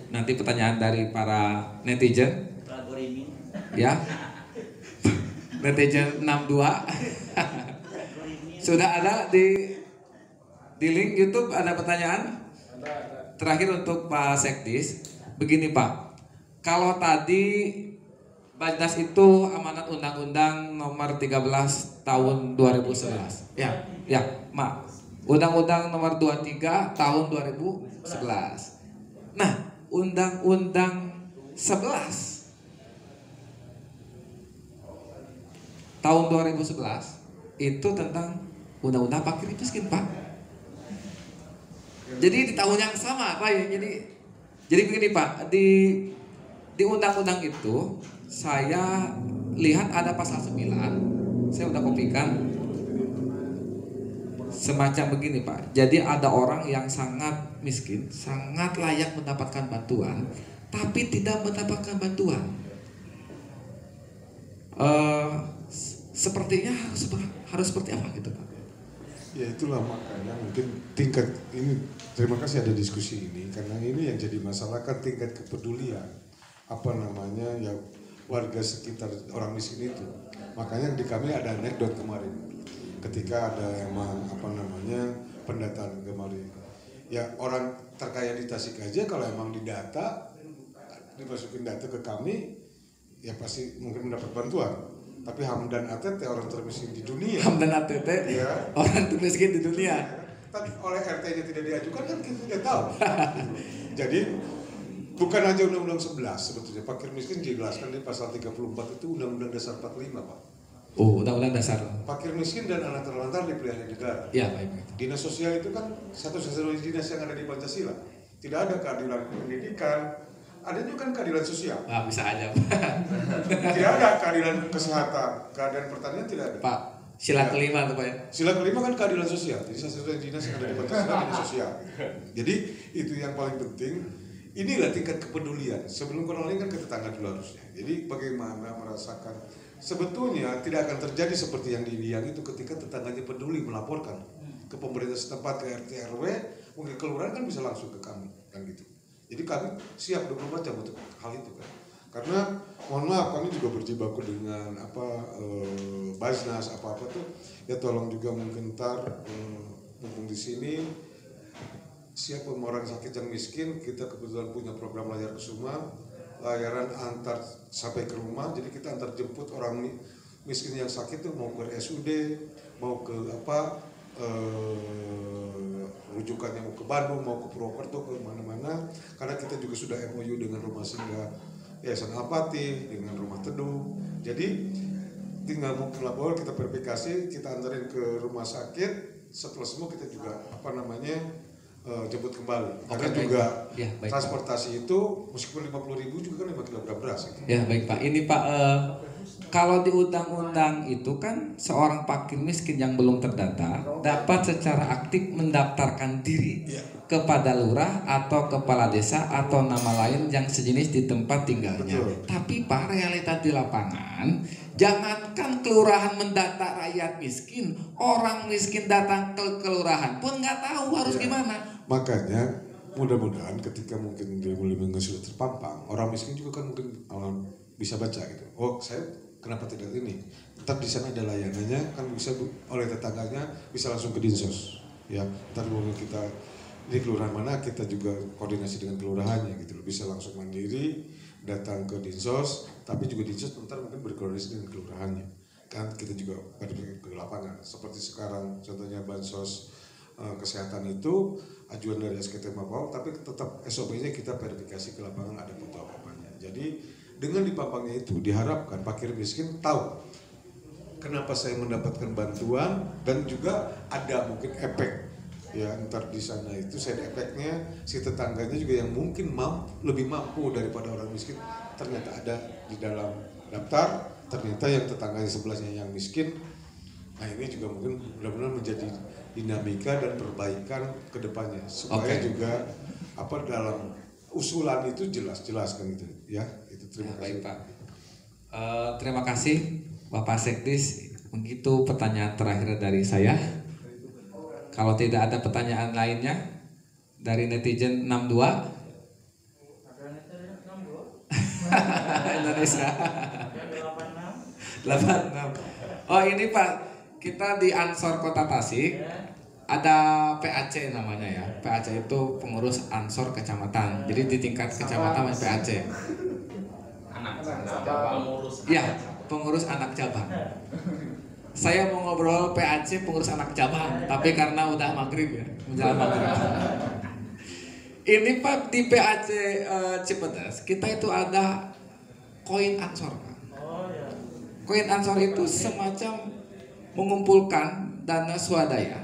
nanti pertanyaan dari para netizen. Ya. Netizen 62. Sudah ada di link YouTube ada pertanyaan? Terakhir untuk Pak Sekdis. Begini Pak. Kalau tadi Bajnas itu amanat Undang-Undang Nomor 13 Tahun 2011. Ya, Mak. Undang-Undang Nomor 23 Tahun 2011. Nah, Undang-Undang 11 Tahun 2011 itu tentang Undang-Undang fakir miskin, Pak. Jadi di tahun yang sama, Pak. Jadi begini, Pak. Di undang-undang itu saya lihat ada pasal 9. Saya udah kopikan. Semacam begini Pak. Jadi ada orang yang sangat miskin, sangat layak mendapatkan bantuan, tapi tidak mendapatkan bantuan. Sepertinya harus seperti apa gitu Pak? Ya itulah makanya mungkin tingkat ini, terima kasih ada diskusi ini, karena ini yang jadi masalah kan tingkat kepedulian ya warga sekitar orang miskin itu. Makanya di kami ada anekdot kemarin ketika ada emang pendataan kemarin, ya orang terkaya di Tasik aja kalau emang didata, dimasukin data ke kami, ya pasti mungkin mendapat bantuan. Tapi Hamdan ATT orang termiskin di dunia. Hamdan ATT ya. Orang termiskin di dunia. Tapi oleh RT-nya tidak diajukan kan kita tidak tahu. Jadi bukan aja Undang-Undang 11 sebetulnya, fakir miskin dijelaskan di pasal 34 itu Undang-Undang Dasar 45 Pak. Oh, Undang-Undang Dasar. Fakir miskin dan anak terlantar dipelihara negara. Ya, baik. Dinas sosial itu kan satu-satunya dinas yang ada di Pancasila. Tidak ada keadilan pendidikan, ada juga kan keadilan sosial. Nah, bisa aja. Tidak ada keadilan kesehatan, keadilan pertanian tidak ada. Pak, sila kelima tuh Pak ya. Sila kelima kan keadilan sosial. Jadi satu-satunya dinas yang ada di Pancasila dinas sosial. Jadi itu yang paling penting. Inilah tingkat kepedulian. Sebelum kronologi kan ke tetangga dulu harusnya. Jadi bagaimana merasakan sebetulnya tidak akan terjadi seperti yang dibilang itu ketika tetangganya peduli melaporkan ke pemerintah setempat, ke RT RW, mungkin kelurahan kan bisa langsung ke kami kan gitu. Jadi kami siap 24 jam untuk hal itu kan. Karena mohon maaf kami juga berjibaku dengan Bajnas apa tuh ya, tolong juga mungkin mumpung di sini siapa orang sakit yang miskin, kita kebetulan punya program Layar Kusuma, layaran antar sampai ke rumah. Jadi kita antar jemput orang miskin yang sakit tuh mau ke RSUD, mau ke rujukannya mau ke Bandung, mau ke Purwokerto, ke mana-mana. Karena kita juga sudah MOU dengan Rumah Singgah Yayasan Al-Fatih, dengan Rumah Teduh. Jadi tinggal mau lapor, kita verifikasi, kita antarin ke rumah sakit. Setelah semua kita juga jemput kembali. Karena juga ya, transportasi Pak. Itu meskipun 50.000 juga kan 5 kg beras. Gitu. Ya baik Pak. Ini Pak, kalau di undang-undang itu kan seorang fakir miskin yang belum terdata dapat secara aktif mendaftarkan diri kepada lurah atau kepala desa atau nama lain yang sejenis di tempat tinggalnya. Betul. Tapi Pak, realitas di lapangan, jangankan kelurahan mendata rakyat miskin, orang miskin datang ke kelurahan pun nggak tahu harus gimana. Makanya mudah-mudahan ketika mungkin dia mulai sudah terpampang, orang miskin juga kan mungkin bisa baca gitu. Oh, saya kenapa tidak ini? Tetap di sana ada layanannya, kan bisa oleh tetangganya bisa langsung ke Dinsos. Ya, ntar mungkin kita di kelurahan mana kita juga koordinasi dengan kelurahannya gitu, bisa langsung mandiri datang ke Dinsos, tapi juga Dinsos ntar mungkin berkoordinasi dengan kelurahannya. Kan kita juga pada ke lapangan. Seperti sekarang contohnya bansos kesehatan itu ajuan dari SKT Mapau, tapi tetap SOP-nya kita verifikasi ke lapangan ada butuh apa-apanya. Jadi dengan dipampangnya itu diharapkan fakir miskin tahu kenapa saya mendapatkan bantuan, dan juga ada mungkin efek ya ntar di sana itu side efeknya si tetangganya juga yang mungkin lebih mampu daripada orang miskin ternyata ada di dalam daftar, ternyata yang tetangganya sebelahnya yang miskin. Nah ini juga mungkin benar-benar menjadi dinamika dan perbaikan ke depannya supaya juga dalam usulan itu jelas-jelaskan gitu ya. Itu terima kasih. Baik Pak. Terima kasih Bapak Sekdis. Begitu pertanyaan terakhir dari saya. Kalau tidak ada pertanyaan lainnya dari netizen 62, Indonesia. 86. Oh ini Pak, kita di Ansor Kota Tasik ada PAC namanya ya. PAC itu pengurus Ansor kecamatan. Jadi di tingkat kecamatan ada PAC. Ya, pengurus anak cabang. Saya mau ngobrol PAC pengurus anak cabang, tapi karena udah maghrib ya, menjelang maghrib. Ini Pak di PAC Cipedes kita itu ada koin Ansor. Koin Ansor itu semacam mengumpulkan dana swadaya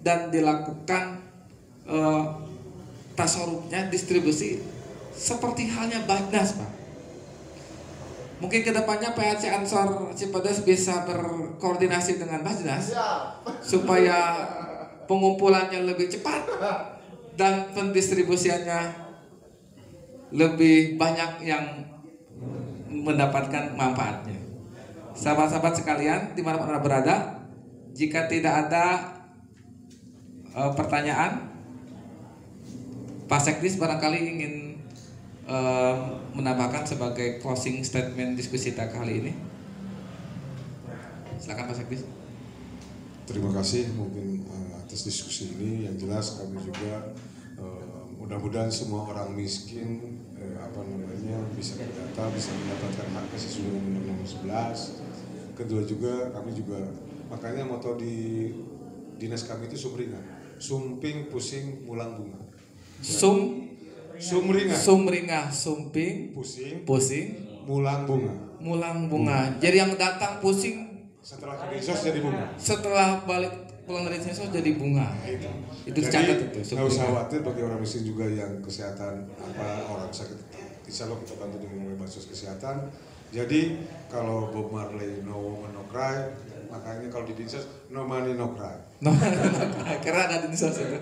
dan dilakukan tasarrufnya distribusi seperti halnya Bajnas Pak. Mungkin kedepannya PAC Ansor Cipedes bisa berkoordinasi dengan Bajnas supaya pengumpulannya lebih cepat dan pendistribusiannya lebih banyak yang mendapatkan manfaatnya. Sahabat-sahabat sekalian, dimanapun Anda berada, jika tidak ada pertanyaan, Pak Sekdis barangkali ingin menambahkan sebagai closing statement diskusi kita kali ini. Silakan Pak Sekdis. Terima kasih mungkin atas diskusi ini. Yang jelas kami juga mudah-mudahan semua orang miskin bisa terdata, bisa mendapatkan haknya sesuai dengan Undang-Undang Nomor 11. Kedua juga kami juga makanya moto di dinas kami itu sumringan, sumping pusing mulang bunga. Sumringah, sumping, pusing, mulang bunga. Jadi yang datang pusing setelah ke dinsos jadi bunga. Setelah balik pulang dari dinsos jadi bunga. Itu dicatat itu. Nggak usah khawatir bagi orang miskin juga yang kesehatan orang sakit. Insya Allah kita bantu dengan bansos kesehatan. Jadi kalau Bob Marley no woman no cry, makanya kalau di dinsos no money no cry. Karena ada dinsos itu.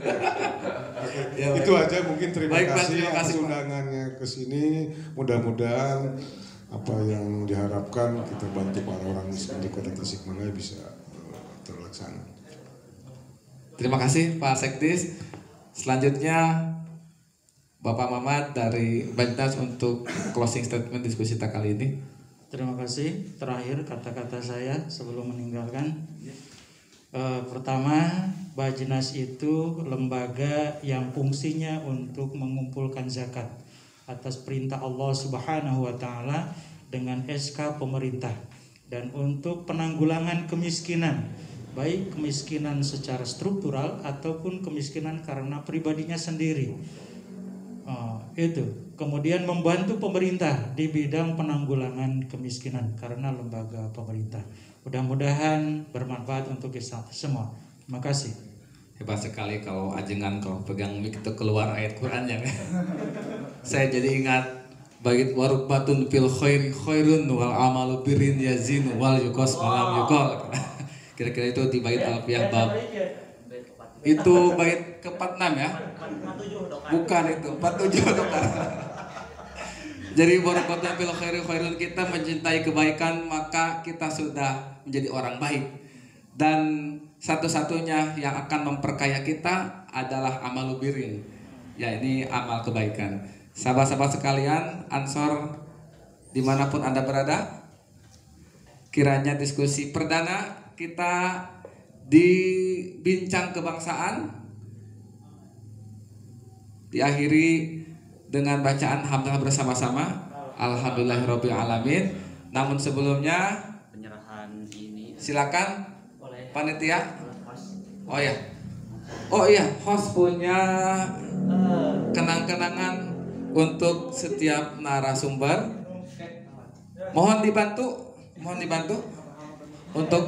Ya, itu aja mungkin terima kasih atas undangannya ke sini. Mudah-mudahan apa yang diharapkan kita bantu para orang miskin di Kota Tasikmalaya bisa terlaksana. Terima kasih Pak Sekdis. Selanjutnya Bapak Mamat dari Bajnas untuk closing statement diskusi kita kali ini. Terima kasih. Terakhir kata-kata saya sebelum meninggalkan. Pertama, Bajnas itu lembaga yang fungsinya untuk mengumpulkan zakat atas perintah Allah Subhanahu wa taala dengan SK pemerintah dan untuk penanggulangan kemiskinan, baik kemiskinan secara struktural ataupun kemiskinan karena pribadinya sendiri. Itu. Kemudian membantu pemerintah di bidang penanggulangan kemiskinan karena lembaga pemerintah. Mudah-mudahan bermanfaat untuk kita semua. Terima kasih. Hebat sekali kalau ajengan kau pegang mic itu keluar ayat Qurannya. Saya jadi ingat bait warukbatun fil khairi khairun wal amalu birrin yazin wal yukos malam yukol. Kira-kira itu di bait Alfiyah bab itu bait ke-46 ya. Bukan itu 47 dokter. Jadi warukbatun fil khairi khairun, kita mencintai kebaikan maka kita sudah menjadi orang baik. Dan satu-satunya yang akan memperkaya kita adalah amalu birrin, ya ini amal kebaikan. Sahabat-sahabat sekalian, Ansor dimanapun Anda berada, kiranya diskusi perdana kita di Bincang Kebangsaan diakhiri dengan bacaan hamdalah bersama-sama. Alhamdulillahirabbil alamin. Namun sebelumnya penyerahan ini silakan panitia. Oh iya, host punya kenang-kenangan untuk setiap narasumber. Mohon dibantu untuk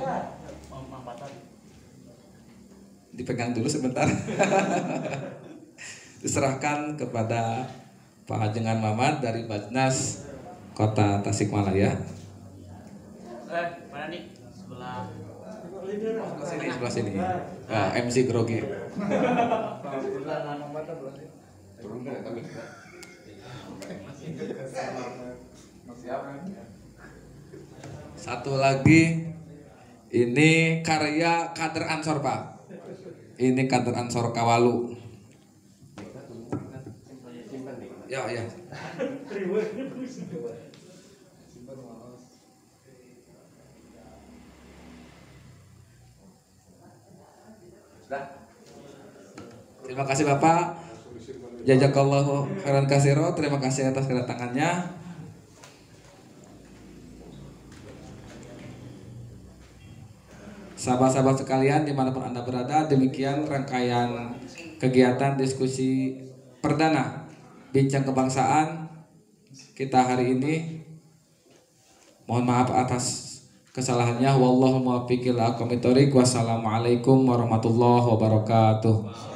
dipegang dulu sebentar. Diserahkan kepada Pak Ajengan Mamat dari Bajnas Kota Tasikmalaya. mana nih sebelah Sebelah sini. MC Grogi. Satu lagi, ini karya kader Ansor Pak. Ini kader Ansor Kawalu. Ya. Terima kasih Bapak. Jazakallahu khairan katsira. Terima kasih atas kedatangannya. Sahabat-sahabat sekalian dimanapun Anda berada, demikian rangkaian kegiatan diskusi perdana Bincang Kebangsaan kita hari ini. Mohon maaf atas kesalahannya. Wallahu muwaffiq ila aqwamit thoriq. Wassalamualaikum warahmatullahi wabarakatuh.